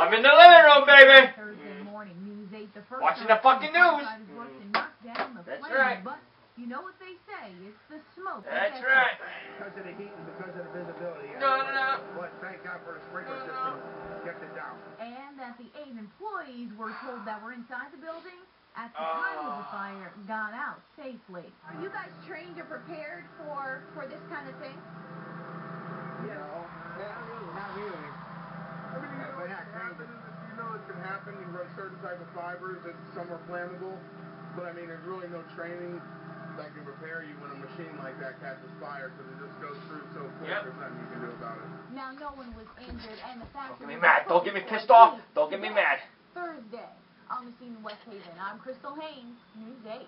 I'm in the living room, baby. Thursday morning, News 8, the first Watching the fucking news. That's right. But you know what they say, it's the smoke. That's right. Because of the heat and because of the visibility. No. But thank God for a sprinkler system kept it down. And that the 8 employees were told that were inside the building at the time of the fire got out safely. Are you guys trained or prepared for this kind of thing? No, not really. I mean, you know it can happen. You run certain type of fibers that some are flammable, but I mean, there's really no training that can prepare you when a machine like that catches fire because it just goes through so quick. There's nothing you can do about it. Now, no one was injured, and the fact Don't get me mad. Don't get me pissed off. Don't get me mad. Thursday, on the scene in West Haven, I'm Crystal Haynes, News 8.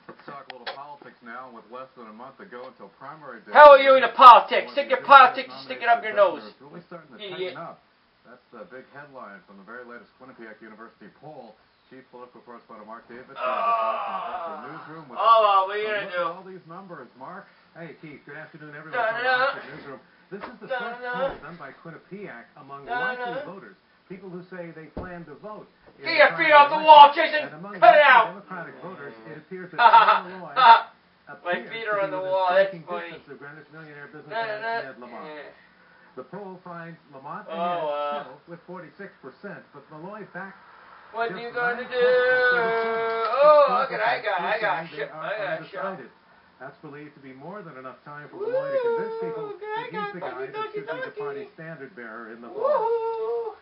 Let's talk a little politics now. With less than a month to go until primary day. How are you into politics? Stick your politics and stick it up your nose. It's really starting to tighten up. That's the big headline from the very latest Quinnipiac University poll. Chief political correspondent Mark Davis joins us from the newsroom with what are you gonna do? all these numbers, Mark. Hey, Keith. Good afternoon, everyone. From the newsroom. This is the first poll done by Quinnipiac among likely voters. People who say they plan to vote. Get your feet off the wall, Jason! Cut it out! Democratic voters, it appears that Illinois my feet are on the wall, that's funny. The Greenwich millionaire businessman Ned Lamont. The poll finds Lamont ahead still with 46%, but Malloy back. What are you going to do? Oh, look at I got shot. That's believed to be more than enough time for Malloy to convince people that he's the guy that should be the party standard bearer in the fall.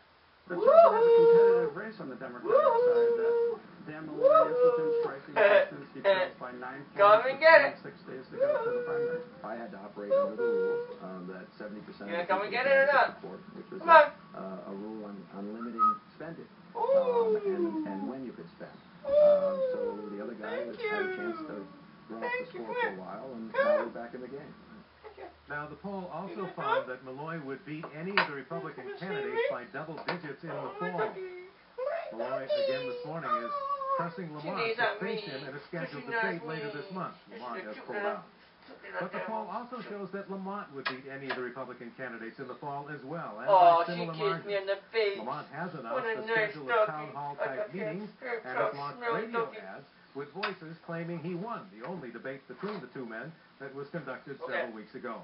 But there's a competitive race on the Democratic side. Dan Malloy is within striking distance. He trails by 9 points. Come and get it. 6 days to go to the primary. I had to operate under the rules that 70% You gonna come and get it or not? Support, which was Come a rule on limiting spending and when you could spend. So the other guy had a chance to run up the score for a while, and now we're back in the game. Now, the poll also found that Malloy would beat any of the Republican candidates by double digits in the fall. Malloy, again this morning, is pressing Lamont to face him in a scheduled debate later this month. Lamont has pulled out. But the poll also shows that Lamont would beat any of the Republican candidates in the fall as well. And by similar margins. Lamont has announced a schedule of town hall-type meetings and has launched radio ads with voices claiming he won the only debate between the two men that was conducted several weeks ago.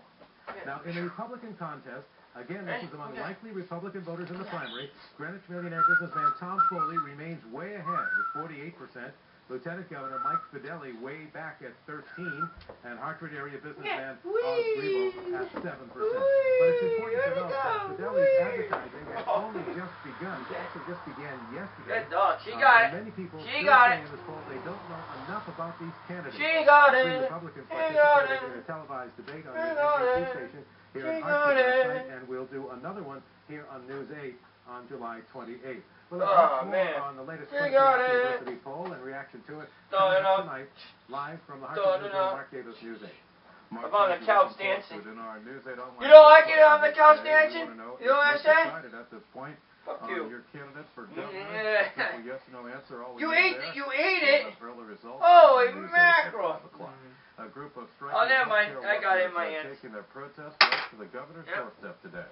Now, in the Republican contest, again, this is among likely Republican voters in the primary, Greenwich millionaire businessman Tom Foley remains way ahead with 48%. Lieutenant Governor Mike Fedeli way back at 13%, and Hartford area businessman Oz Grebo at 7%. But it's important to note that Fedeli's advertising has only just begun. It actually just began yesterday. Good dog. She got it. Many people She still got say it. in this poll they don't know enough about these candidates. She got Three it. Republicans She got participated in it. a televised debate on She the got NBC it. station here She in Hartford got last it. night, and we'll do another one here on News 8 on July 28th. Well, Oh, more man. on the latest She got Quinnipiac it. University poll and reaction to it Done coming up enough. tonight, live from the Done Hartford enough. Mark Davis News 8. I'm on the couch dancing. You don't like it on the couch dancing? You know what I'm saying? At this point, Fuck you. your candidate for governor, Yeah. simple yes or no answer, all we You need ate there. it. You ate it. Early results. Holy News 8 at mackerel. 5 o'clock. A group of Oh, never mind. healthcare I got it in workers my are hands. taking their protest right to the governor's Yep. doorstep today.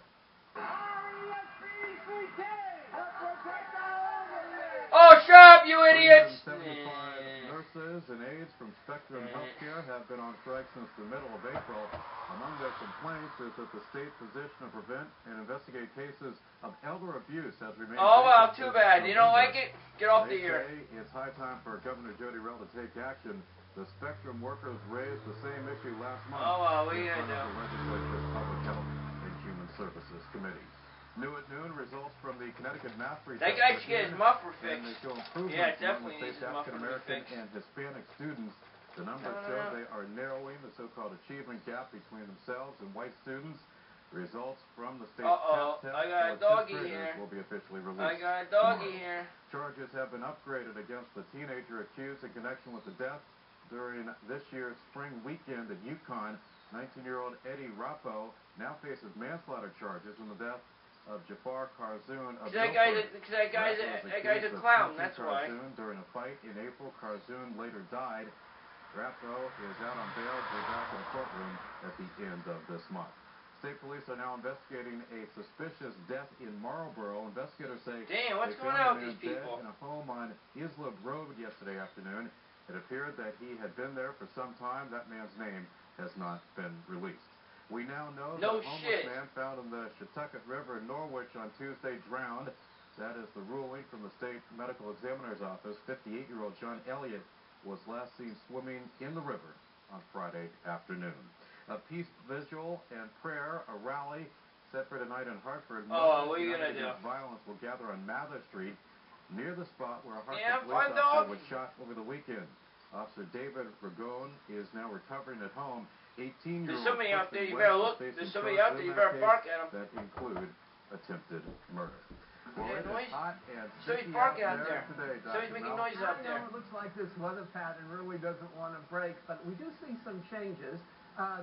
Oh, shut up, you idiots! 375 nurses and aides from Spectrum Healthcare have been on strike since the middle of April. Among their complaints is that the state's position to prevent and investigate cases of elder abuse has remained. Oh, well, vacant too since bad. You don't November. like it? Get off the They ear. say it's high time for Governor Jody Rell to take action. The Spectrum workers raised the same issue last month. Oh, well, what are in you front gonna of the legislature's Public Health and Human Services Committee. New at noon, results from the Connecticut math retest. That guy should get his muffler And fixed. they show improvements Yeah, among definitely the needs state's his muffler African American fixed. and Hispanic students. The numbers show they are narrowing the so-called achievement gap between themselves and white students. Results from the state's test I got a for doggy fifth here. graders will be officially released. I got a doggy tomorrow. here. Charges have been upgraded against the teenager accused in connection with the death during this year's spring weekend in Yukon. 19-year-old Eddie Rappo now faces manslaughter charges in the death of Jafar Karzoon of That guy's a clown, that's why. Karzoon during a fight in April. Karzoon later died. Rappo is out on bail to be back in the courtroom at the end of this month. State police are now investigating a suspicious death in Marlboro. Investigators say damn, what's they going found on a with man these people? dead in a home on Islip Road yesterday afternoon. It appeared that he had been there for some time. That man's name has not been released. We now know that a homeless man found in the Shetucket River in Norwich on Tuesday drowned. That is the ruling from the state medical examiner's office. 58-year-old John Elliott was last seen swimming in the river on Friday afternoon. A peace vigil and prayer, a rally set for tonight in Hartford. Oh, what are you going to do? Violence will gather on Mather Street, near the spot where a Hartford police officer was shot over the weekend. Officer David Ragone is now recovering at home. 18-year-old. There's somebody out there, you better look. There's somebody out there, you better bark at him. That include attempted murder. Well, it is hot and somebody's barking out there. Today, somebody's making noises out there. It looks like this weather pattern really doesn't want to break, but we do see some changes.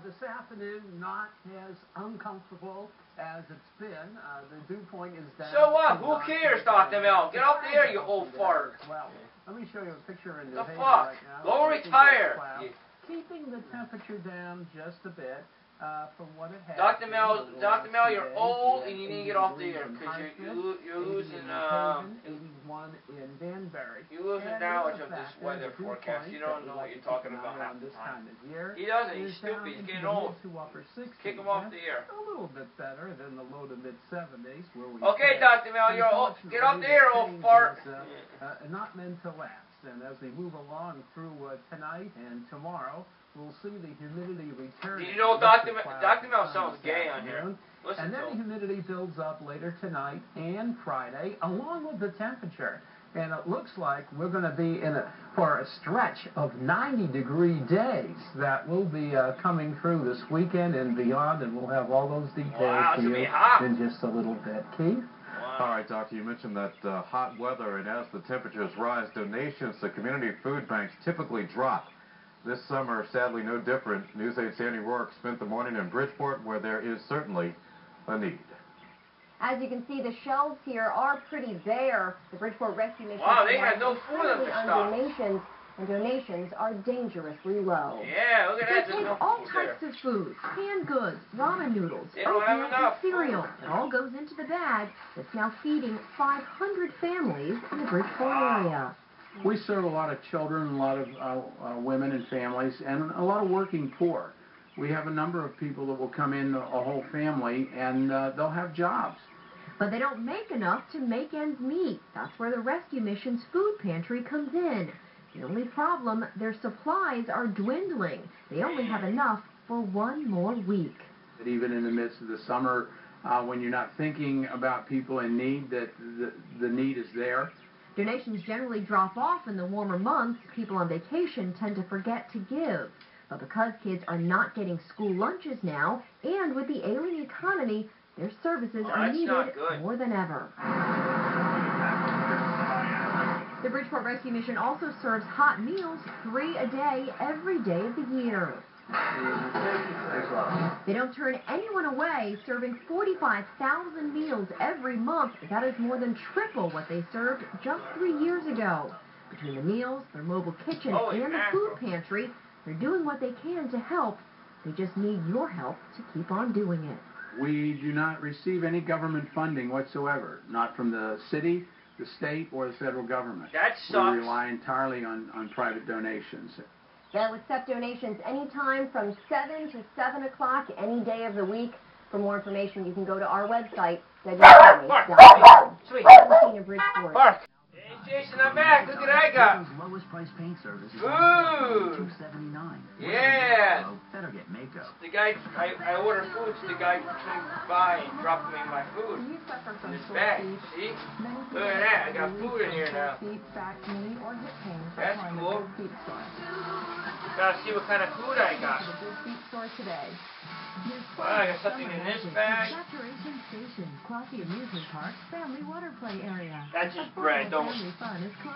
This afternoon, not as uncomfortable as it's been. The dew point is down. So what? Who cares, Dr. Mel? Get up there, you old fart. Well, let me show you a picture in New The Haven fuck? right now. Go retire. Keeping the temperature down just a bit from what it has. Dr. Mel, you're old and you need to get off the air because you're losing. 81 in Danbury. You're losing knowledge of this weather forecast. You don't know what you're talking about half the time. He doesn't. He's stupid. He's getting old. Kick him off the air. A little bit better than the low to mid 70s where we. Okay, Dr. Mel, you're old. Get off the air, old fart. Not meant to last. And as we move along through tonight and tomorrow, we'll see the humidity return. You know, Dr. Mel sounds gay on here. And then the humidity builds up later tonight and Friday, along with the temperature. And it looks like we're going to be for a stretch of 90-degree days that will be coming through this weekend and beyond, and we'll have all those details for you in just a little bit. Keith? All right, Doctor, you mentioned that hot weather, and as the temperatures rise, donations to community food banks typically drop. This summer, sadly, no different. News 8's Sandy Rourke spent the morning in Bridgeport, where there is certainly a need. As you can see, the shelves here are pretty bare. The Bridgeport Rescue Mission they had no food on the stock. Donations are dangerously low. Yeah, look at that. They take all types of food, canned goods, ramen noodles, oatmeal, and cereal. It all goes into the bag that's now feeding 500 families in the Bridgeport area. We serve a lot of children, a lot of women and families, and a lot of working poor. We have a number of people that will come in, a whole family, and they'll have jobs. But they don't make enough to make ends meet. That's where the Rescue Mission's food pantry comes in. The only problem, their supplies are dwindling. They only have enough for one more week. Even in the midst of the summer, when you're not thinking about people in need, that the need is there. Donations generally drop off in the warmer months. People on vacation tend to forget to give. But because kids are not getting school lunches now, and with the ailing economy, their services are needed more than ever. The Bridgeport Rescue Mission also serves hot meals 3 a day, every day of the year. They don't turn anyone away, serving 45,000 meals every month. That is more than triple what they served just 3 years ago. Between the meals, their mobile kitchen, and the food pantry, they're doing what they can to help. They just need your help to keep on doing it. We do not receive any government funding whatsoever, not from the city, the state, or the federal government. That sucks. We rely entirely on private donations. They'll accept donations anytime from 7 to 7 o'clock any day of the week. For more information, you can go to our website, www.com. Sweet. Bridgeport. Bark. Hey, Jason, I'm back. Look what I got. Lowest price paint service is Food. $2.79. Yeah. Better get makeup. The guy, I ordered food, so the guy came by and dropped me my food in this bag. See? Look at that. I got food in here now. That's cool. Gotta see what kind of food I got. Oh, I got something in this bag. Coffee amusement park, family water play area. That's just bread, don't.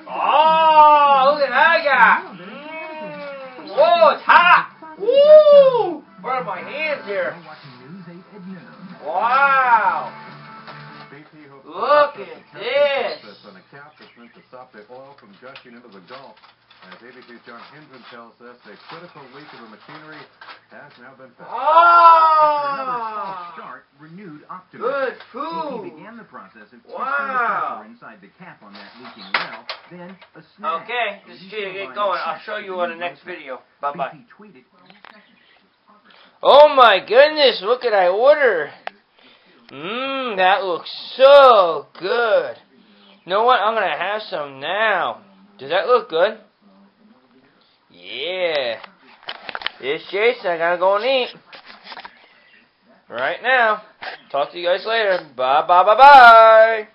Oh, look at that I got. Whoa, it's hot. Woo! Where are my hands here? Wow. Look at this. On a cap that's meant to stop the oil from gushing into the Gulf. As ABC's John Hendren tells us, a critical leak of the machinery has now been fixed. After another false start, renewed optimism. Good BP food. began the process of testing the Wow. pressure inside the cap on that leaking well. Then a snap. Okay, this is get going. I'll show you on the next video. Bye-bye. BP tweeted. Oh my goodness, what could I order? That looks so good. You know what? I'm going to have some now. Does that look good? Yeah. It's Jason. I got to go and eat. Right now. Talk to you guys later. Bye, bye, bye, bye.